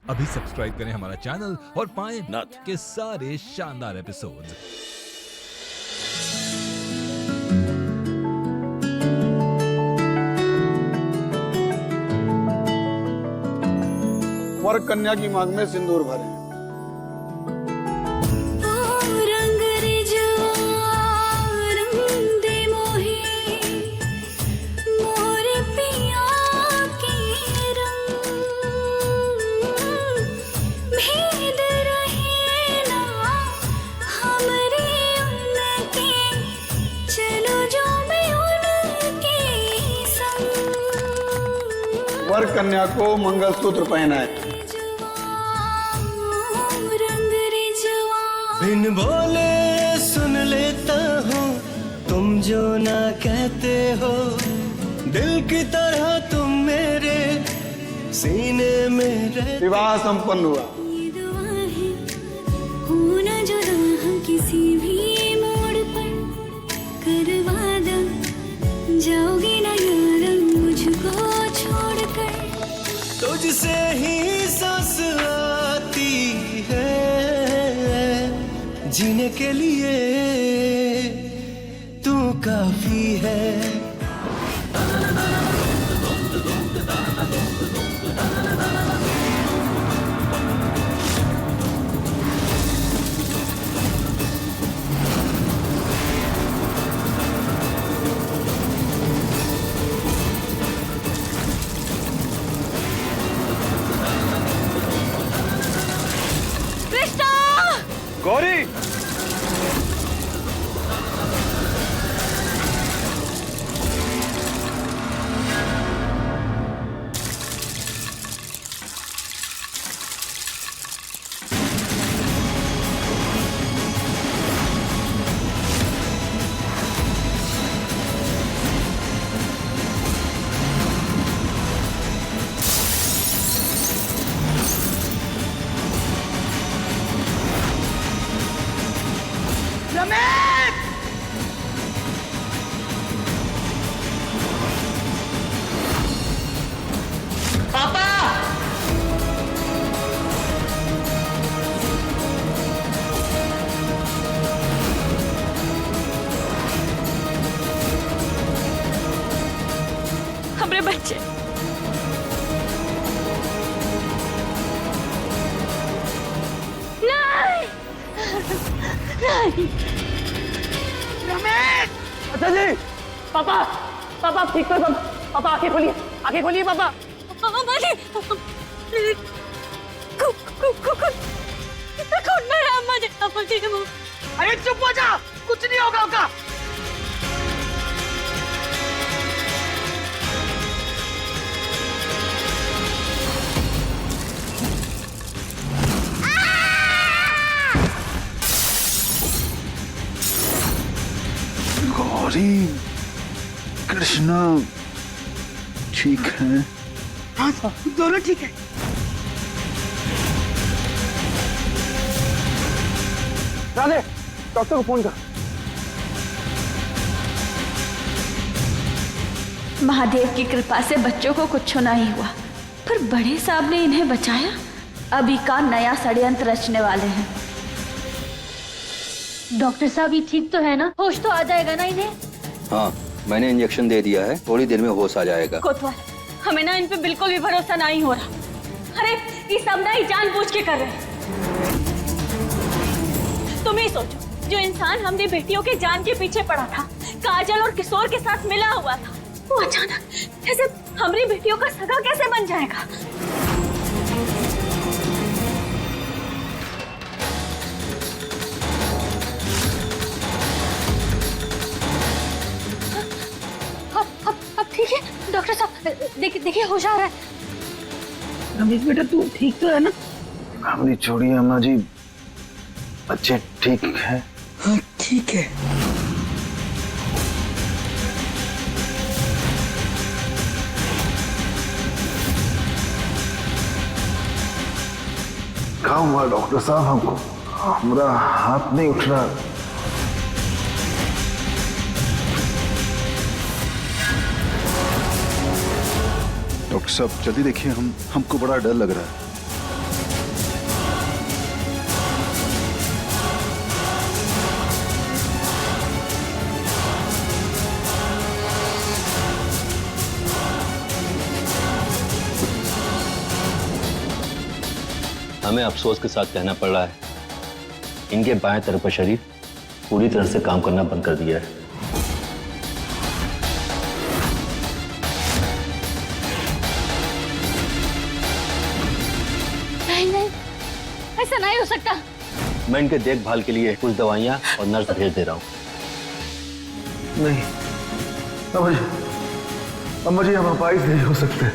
अभी सब्सक्राइब करें हमारा चैनल और पाएं नाथ के सारे शानदार एपिसोड्स। वर कन्या की मांग में सिंदूर भरें। वर कन्या को मंगलसूत्र पहनाए। बिन बोले सुन लेता हूँ तुम जो ना कहते हो, दिल की तरह तुम मेरे सीने में रहते। विवाह संपन्न हुआ। किसी भी मोड़ पर करवा दो, जाओगे ना यार मुझको छोड़कर। तुझसे ही सांस आती है, जीने के लिए तू काफी है। गौरी, हमरे बच्चे नहीं नहीं। रमेश! अच्छा जी, पापा पापा ठीक कर पापा, पापा आंखें खोलिए, आंखें खोलिए पापा। अरे चुप हो जा, कुछ नहीं होगा उनका। गौरी, कृष्णा ठीक है? हाँ दोनों ठीक है। राधे, डॉक्टर को फोन कर। महादेव की कृपा से बच्चों को कुछ नहीं हुआ, पर बड़े साहब ने इन्हें बचाया। अभी का नया षड्यंत्र रचने वाले हैं। डॉक्टर साहब ये ठीक तो है ना? होश तो आ जाएगा ना इन्हें? हाँ, मैंने इंजेक्शन दे दिया है, थोड़ी देर में होश आ जाएगा। कोतवाल, हमें ना इन पे बिल्कुल भी भरोसा नहीं हो रहा। अरे ये सब ना ही जानबूझ के कर रहे हैं। तुम ही सोचो, जो इंसान हमने बेटियों के जान के पीछे पड़ा था, काजल और किशोर के साथ मिला हुआ था, वो अचानक ऐसे हमारी बेटियों का सगा कैसे बन जाएगा? अब ठीक है डॉक्टर साहब, देखिए होश आ रहा है। रमेश बेटा तू ठीक तो है ना? हमारी छोड़ी अम्मा जी, बच्चे ठीक है? हाँ ठीक है। क्या हुआ डॉक्टर साहब? हमको हमारा हाथ नहीं उठ रहा। डॉक्टर साहब जल्दी देखिए, हमको बड़ा डर लग रहा है। हमें अफसोस के साथ कहना पड़ रहा है, इनके बाएं तरफ का शरीर पूरी तरह से काम करना बंद कर दिया है। नहीं, ऐसा नहीं हो सकता। मैं इनके देखभाल के लिए कुछ दवाइयां और नर्स भेज दे रहा हूँ। नहीं अम्मा जी हम अपाहिज नहीं हो सकते।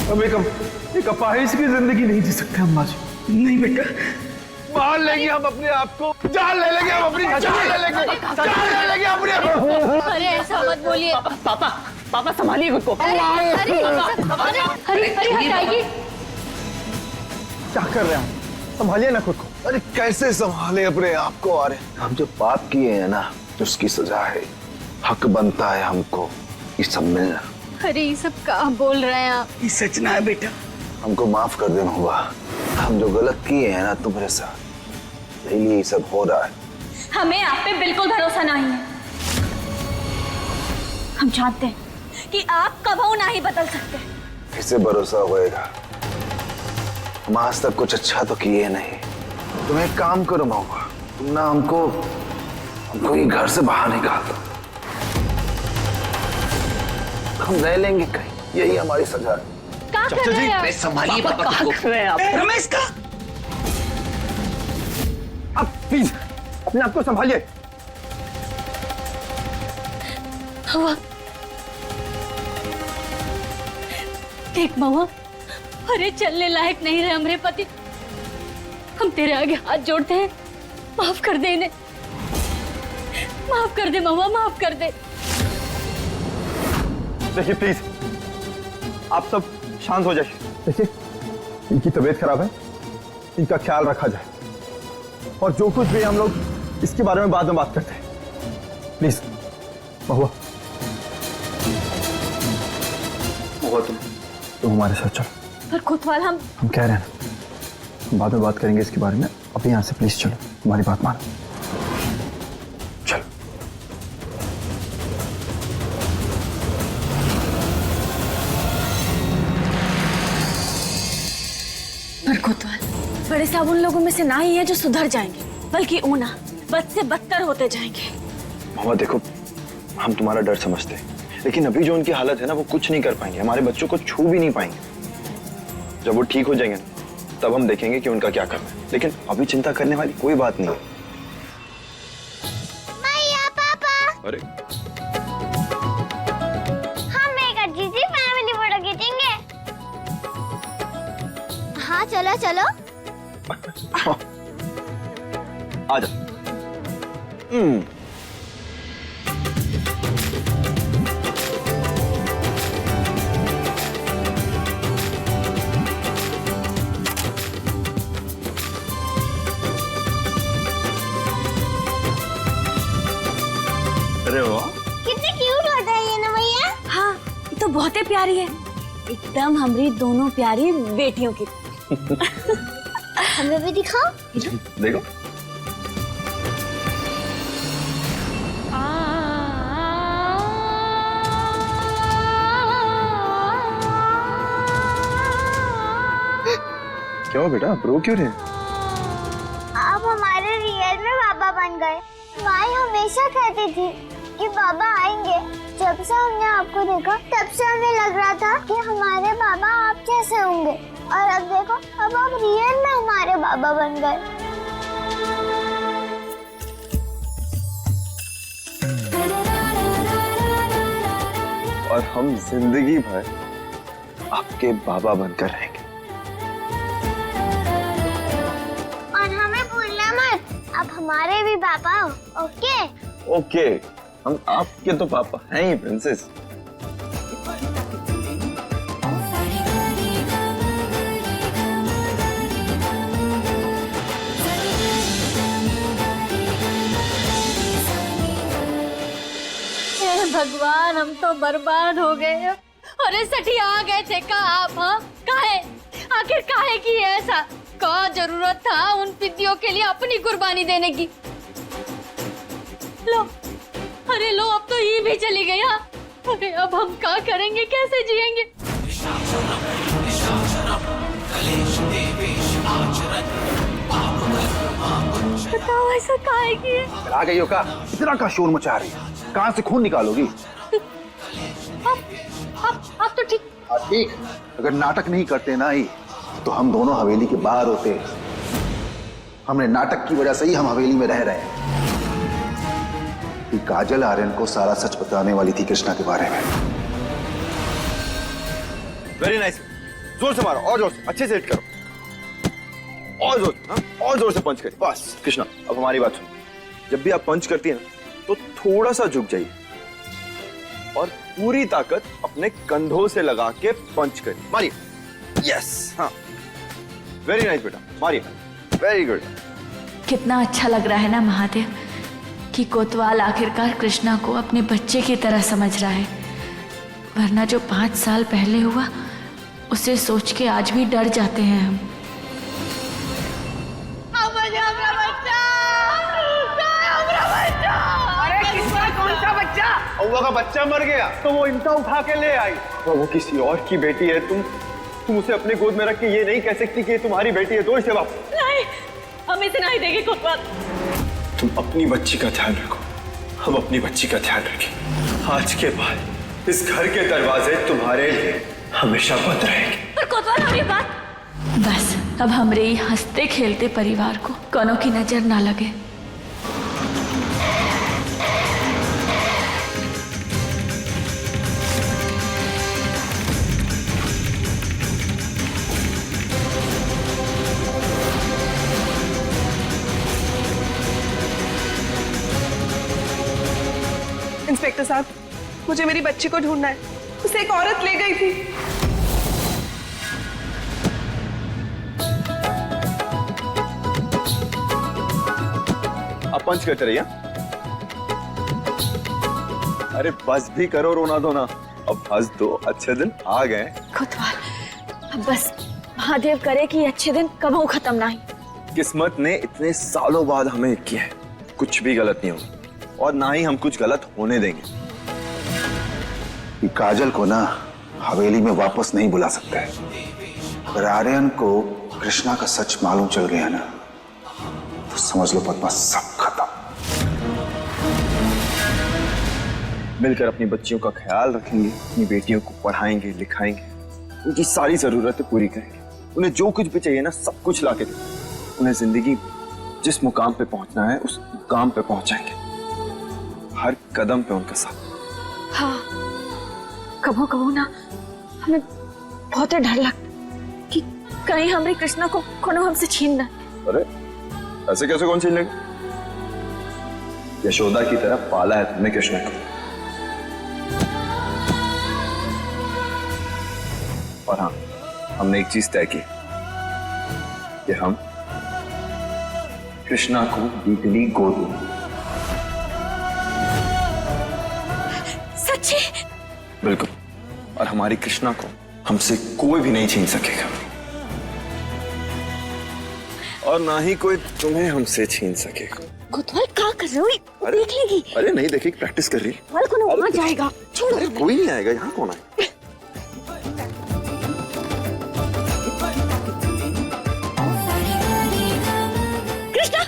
हम एक अपाहिज की जिंदगी नहीं जी सकते अम्मा जी। नहीं बेटा, मार लेंगे हम अपने आप को, जान ले लेंगे हम अपनी, जान ले लेंगे अपने। अरे ऐसा मत बोलिए। पापा संभालिए खुद को। अरे हटाइए। क्या कर रहे हैं? संभालिए ना खुद को। अरे कैसे संभाले अपने आप को? अरे हम जो पाप किए हैं ना, उसकी सजा है। हक बनता है हमको ये सब मिलना। अरे ये सब क्या बोल रहे हैं आप? ये सच ना है बेटा। हमको माफ कर देना होगा। हम जो गलत किए हैं ना तुम्हारे साथ, इसलिए ये सब हो रहा है। हमें आप पे बिल्कुल भरोसा नहीं है। हम जानते हैं कि आप कभी नहीं बदल सकते। किसे भरोसा होएगा? हम आज तक कुछ अच्छा तो किए नहीं। तुम एक काम करो महुआ, तुम ना हमको ये घर से बाहर निकाल दो। हम रह लेंगे कहीं, यही हमारी सजा है। क्या कर रहे हैं आप? संभालिए पापा खुद को। रमेश का अब प्लीज अपने आप को संभालिए। हुआ देख महुआ, अरे चलने लायक नहीं रहे हमारे पति। हम तेरे आगे हाथ जोड़ते हैं, माफ कर दे इन्हें। माफ कर दे महुआ, माफ कर दे। देखिए प्लीज आप सब शांत हो जाइए। देखिए इनकी तबीयत खराब है, इनका ख्याल रखा जाए, और जो कुछ भी हम लोग इसके बारे में बाद में बात करते हैं। प्लीज महुआ तुम हमारे साथ चलो। पर कोतवाल हम कह रहे हैं ना, हम बाद में बात करेंगे इसके बारे में। अभी यहाँ से प्लीज चलो, हमारी बात मानो। चलो। पर कोतवाल, बड़े साहब उन लोगों में से ना ही है जो सुधर जाएंगे, बल्कि ऊना बद से बदतर होते जाएंगे। मामा देखो, हम तुम्हारा डर समझते हैं, लेकिन अभी जो उनकी हालत है ना, वो कुछ नहीं कर पाएंगे, हमारे बच्चों को छू भी नहीं पाएंगे। जब वो ठीक हो जाएंगे ना, तब हम देखेंगे कि उनका क्या करना है, लेकिन अभी चिंता करने वाली कोई बात नहीं है। भैया पापा, अरे हम एक अच्छी सी फैमिली फोटो खींचेंगे। हाँ चलो चलो। आजा। अरे वाह, कितनी क्यूट होता है ये ना भैया। हाँ, ये तो बहुत ही प्यारी है, एकदम हमारी दोनों प्यारी बेटियों की। हमें भी दिखाओ। देखो। क्यों बेटा, रो क्यों रहे? आप हमारे रियल में बाबा बन गए। माई हमेशा कहती थी कि बाबा आएंगे। जब से हमने आपको देखा, तब से हमें लग रहा था कि हमारे बाबा आप जैसे होंगे, और अब देखो, अब आप रियल में हमारे बाबा बन गए। और हम जिंदगी भर आपके बाबा बनकर रहेंगे। और हमें भूलना मत, आप हमारे भी पापा हो। ओके ओके, हम आपके तो पापा हैं ही प्रिंसेस। भगवान, हम तो बर्बाद हो गए। अरे सठी आ गए थे का आप? हाँ काहे, आखिर काहे की ऐसा? का जरूरत था उन पितियों के लिए अपनी कुर्बानी देने की? लो, अरे लो, अब तो ये भी चली गई। हाँ, अरे अब हम क्या करेंगे, कैसे जिएंगे? बताओ ऐसा काहे किए? आ गई हो का? इतना का शोर मचा रही है? कहां से खून निकालोगी? आप तो ठीक। ठीक, अगर नाटक नहीं करते ना ही तो हम दोनों हवेली के बाहर होते। हमने नाटक की वजह से ही हम हवेली में रह रहे हैं। काजल आर्यन को सारा सच बताने वाली थी कृष्णा के बारे में। वेरी नाइस, जोर से मारो, और जोर से, अच्छे से हिट करो, और जोर, हाँ? और जोर से पंच करिए। बस कृष्णा, अब हमारी बात सुनो। जब भी आप पंच करती है ना तो थोड़ा सा झुक जाइए और पूरी ताकत अपने कंधों से लगा के पंच करिए। मारिए, यस, हाँ, वेरी नाइस बेटा, मारिए, वेरी गुड। कितना अच्छा लग रहा है ना महादेव कि कोतवाल आखिरकार कृष्णा को अपने बच्चे की तरह समझ रहा है, वरना जो 5 साल पहले हुआ उसे सोच के आज भी डर जाते हैं हम। अरे किसका कौन सा बच्चा? औवा का बच्चा मर गया तो वो इनका उठा के ले आई। तो वो किसी और की बेटी है, तुम उसे अपने गोद में रख के ये नहीं कह सकती कि ये तुम्हारी बेटी है। दो इसे वापस। नहीं, हम इसे नहीं देंगे कोतवाल। तुम अपनी बच्ची का ध्यान रखो, हम अपनी बच्ची का ध्यान रखें। आज के बाद इस घर के दरवाजे तुम्हारे लिए हमेशा बंद रहेंगे। पर कोतवाल हमारी बात। बस अब हमरे ही हंसते खेलते परिवार को कोनो की नजर ना लगे। इंस्पेक्टर साहब, मुझे मेरी बच्ची को ढूंढना है। उसे एक औरत ले गई थी। आप पंच करते रहिए। अरे बस भी करो, रोना धोना, अब हंस दो, अच्छे दिन आ गए। कोतवाल अब बस महादेव करे कि अच्छे दिन कबहू खत्म ना ही। किस्मत ने इतने सालों बाद हमें किया है, कुछ भी गलत नहीं होगा और ना ही हम कुछ गलत होने देंगे। कि काजल को ना हवेली में वापस नहीं बुला सकते। अगर आर्यन को कृष्णा का सच मालूम चल गया ना तो समझ लो पद्मा सब खत्म। मिलकर अपनी बच्चियों का ख्याल रखेंगे, अपनी बेटियों को पढ़ाएंगे लिखाएंगे, उनकी सारी जरूरतें पूरी करेंगे, उन्हें जो कुछ भी चाहिए ना सब कुछ ला के देंगे। उन्हें जिंदगी जिस मुकाम पे पहुंचना है उस मुकाम पे पहुंचाएंगे, हर कदम पे उनका साथ। हाँ, कबो कबो ना हमें बहुत डर लगता कि कहीं हमारे कृष्णा को कोनो हमसे छीन ना। अरे ऐसे कैसे कौन छीन लेगा? यशोदा की तरह पाला है तुमने कृष्णा को। और हाँ, हमने एक चीज तय की कि हम कृष्णा को लीगली गोद लेंगे। सच्ची? बिल्कुल, और हमारी कृष्णा को हमसे कोई भी नहीं छीन सकेगा और ना ही कोई तुम्हें हमसे छीन सकेगा। कोतवाल क्या कर रहे हो? देख लेगी। अरे नहीं देखेगी, प्रैक्टिस कर रही है। कोतवाल को ना वहां जाएगा। छोड़ो। अरे कोई नहीं आएगा, यहाँ कौन आए? कृष्णा,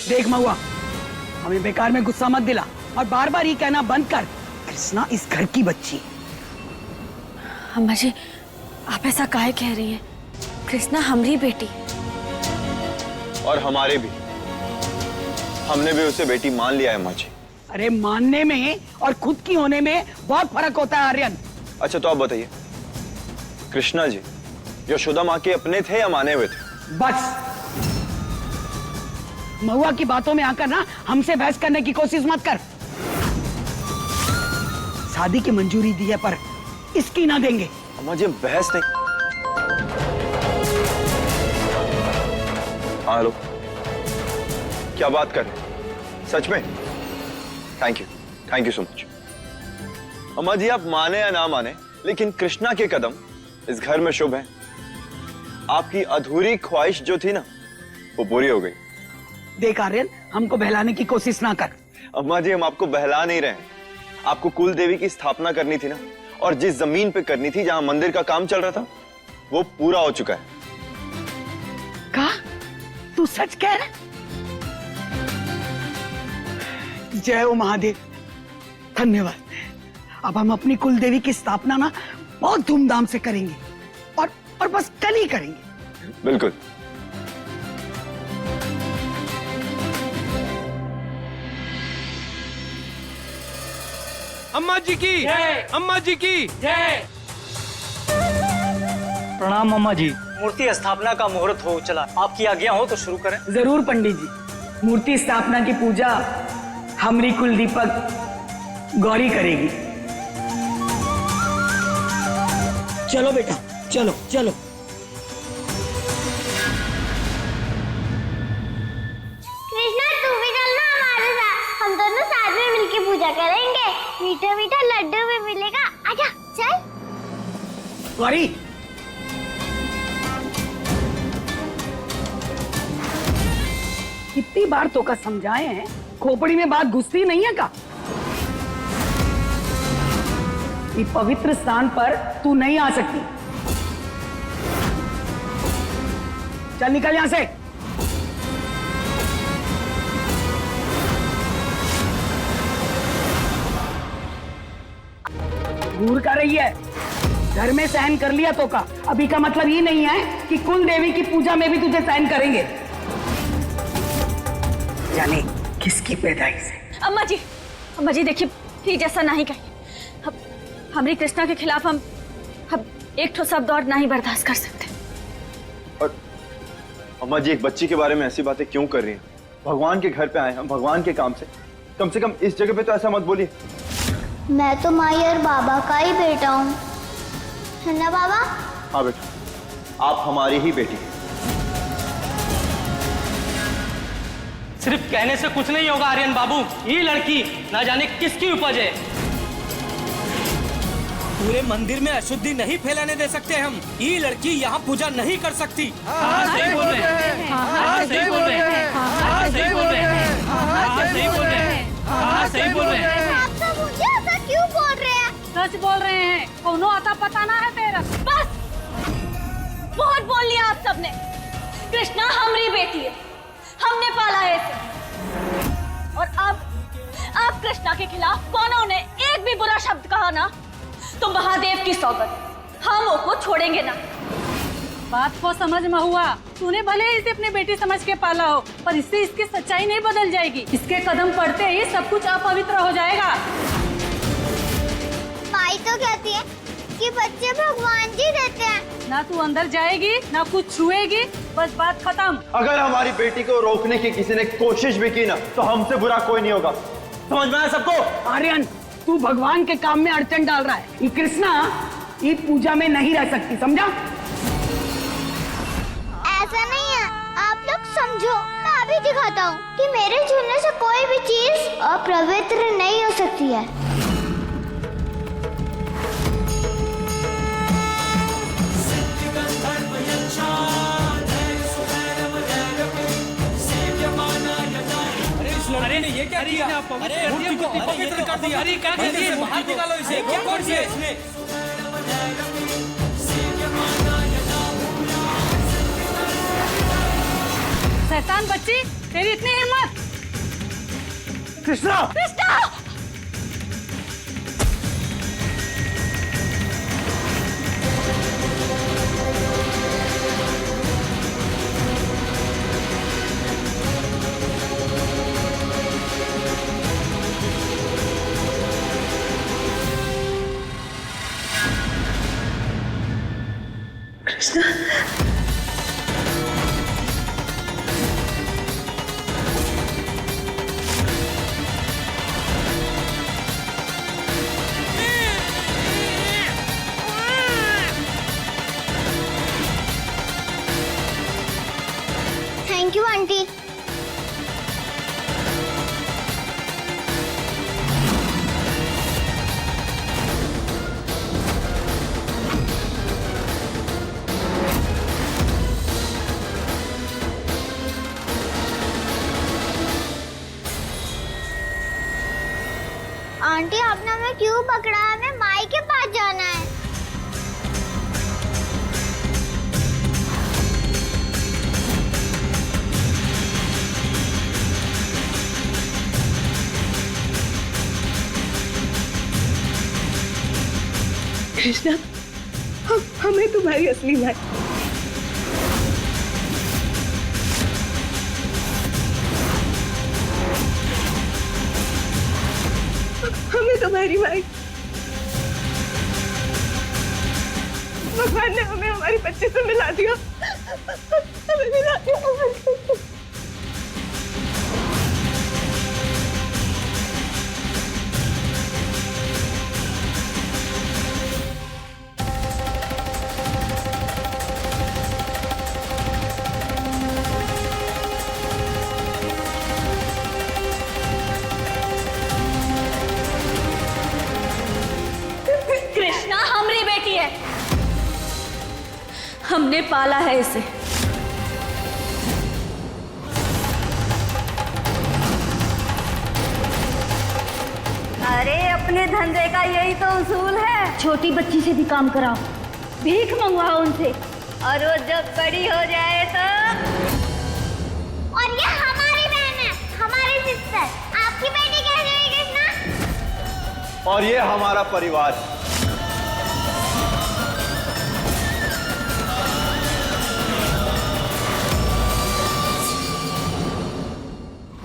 देख महुआ, हमें बेकार में गुस्सा मत दिला और बार बार ये कहना बंद कर, कृष्णा इस घर की बच्ची। अम्मा जी, आप ऐसा काहे कह रही हैं? कृष्णा हमारी बेटी। और हमारे भी, हमने भी उसे बेटी मान लिया है। अम्मा जी, अरे मानने में और खुद की होने में बहुत फर्क होता है आर्यन। अच्छा तो आप बताइए, कृष्णा जी यशोदा माँ के अपने थे या माने हुए थे? बस महुआ की बातों में आकर ना हमसे बहस करने की कोशिश मत कर। शादी की मंजूरी दी है पर इसकी ना देंगे। अम्मा जी बहस नहीं। हाँ हेलो, क्या बात कर रहे हैं? सच में? Thank you so much. अम्मा जी आप माने या ना माने, लेकिन कृष्णा के कदम इस घर में शुभ हैं। आपकी अधूरी ख्वाहिश जो थी ना वो पूरी हो गई। देख आर्यन, हमको बहलाने की कोशिश ना कर। अम्मा जी हम आपको बहला नहीं रहे हैं, आपको कुल देवी की स्थापना करनी थी ना, और जिस जमीन पे करनी थी जहां मंदिर का काम चल रहा था, वो पूरा हो चुका है। कहा? तू सच कह रहा? जय हो महादेव, धन्यवाद। अब हम अपनी कुल देवी की स्थापना ना बहुत धूमधाम से करेंगे, और बस कल ही करेंगे। बिल्कुल। अम्मा जी की जय, अम्मा जी की जय। प्रणाम अम्मा जी। मूर्ति स्थापना का मुहूर्त हो चला, आपकी आज्ञा हो तो शुरू करें। जरूर पंडित जी। मूर्ति स्थापना की पूजा हमारी कुल दीपक गौरी करेगी। चलो बेटा, चलो चलो। कृष्णा तू भी चलना हमारे साथ, हम दोनों साथ में मिलके पूजा करेंगे। मीठा मीठा लड्डू भी मिलेगा। आजा चल। गौरी, कितनी बार तो का समझाए हैं, खोपड़ी में बात घुसती नहीं है का? इस पवित्र स्थान पर तू नहीं आ सकती। चल निकल यहां से। घूर कर रही है। घर में सहन कर लिया तो का, अभी का मतलब ये नहीं है कि कुल देवी की पूजा में भी तुझे सहन करेंगे। जाने किसकी पैदाइश है। अम्मा जी देखिए, प्लीज ऐसा नहीं कहिए। हमारी कृष्णा के खिलाफ हम एक ठो शब्द और नहीं बर्दाश्त कर सकते। और अम्मा जी, एक बच्ची के बारे में ऐसी बातें क्यों कर रही हैं? भगवान के घर पे आए हम, भगवान के काम से कम इस जगह पे तो ऐसा मत बोलिए। मैं तो माई और बाबा का ही बेटा हूँ, है ना बाबा? हाँ बेटा, आप हमारी ही बेटी हैं। सिर्फ कहने से कुछ नहीं होगा आर्यन बाबू। ये लड़की ना जाने किसकी उपज है। पूरे मंदिर में अशुद्धि नहीं फैलाने दे सकते हम। ये लड़की यहाँ पूजा नहीं कर सकती। सही बोल रहे हैं, सही बोल रहे हैं, सही बोल रहे हैं, सही बोल रहे हैं, सही बोल रहे हैं। आप सब मुझे ऐसा क्यों बोल रहे हैं? सच बोल रहे हैं, कोनो आता पता ना है तेरा। बस बहुत बोल लिया आप सबने। कृष्णा हमारी बेटी है, हमने पाला है इसे। और अब कृष्णा के खिलाफ कोनो ने एक भी बुरा शब्द कहा ना, तो महादेव की सौगंध हम वो छोड़ेंगे ना। बात को समझ में हुआ। तूने भले इसे अपनी बेटी समझ के पाला हो, पर इससे इसकी सच्चाई नहीं बदल जाएगी। इसके कदम पड़ते ही सब कुछ अपवित्र हो जाएगा। माई तो कहती है कि बच्चे भगवान जी देते हैं। ना तू अंदर जाएगी ना कुछ छुएगी, बस बात खत्म। अगर हमारी बेटी को रोकने की किसी ने कोशिश भी की ना, तो हमसे बुरा कोई नहीं होगा। समझ में आया सबको? आर्यन, तू भगवान के काम में अड़चन डाल रहा है। ये कृष्णा ये पूजा में नहीं रह सकती, समझा? ऐसा नहीं है, आप लोग समझो। मैं अभी दिखाता हूँ कि मेरे झूलने से कोई भी चीज अपवित्र नहीं हो सकती है। अरे ये क्या किया? अरे मूर्ति को पवित्र कर दिया। अरे क्या कर दिया? बाहर निकालो इसे। क्या कर दिया इसने? शैतान बच्ची, तेरी इतनी हिम्मत! Krishna! Krishna! Thank you aunty. Aunty आपने हमें क्यों पकड़ा? हमें माई के पास जाना है। कृष्णा, हमें तुम्हारी असली माँ, हमें तुम्हारी माई, भगवान ने हमें हमारे बच्चे से मिला दिया, हमें मिला दिया हमारे बच्चे। कृष्णा हमारी बेटी है, हमने पाला है इसे। अरे अपने धंधे का यही तो उसूल है, छोटी बच्ची से भी काम कराओ, भीख मंगवाओ उनसे, और वो जब बड़ी हो जाए तो। और ये हमारी बहन है, हमारी सिस्टर। आपकी बेटी कैसे हुई कृष्णा? और ये हमारा परिवार।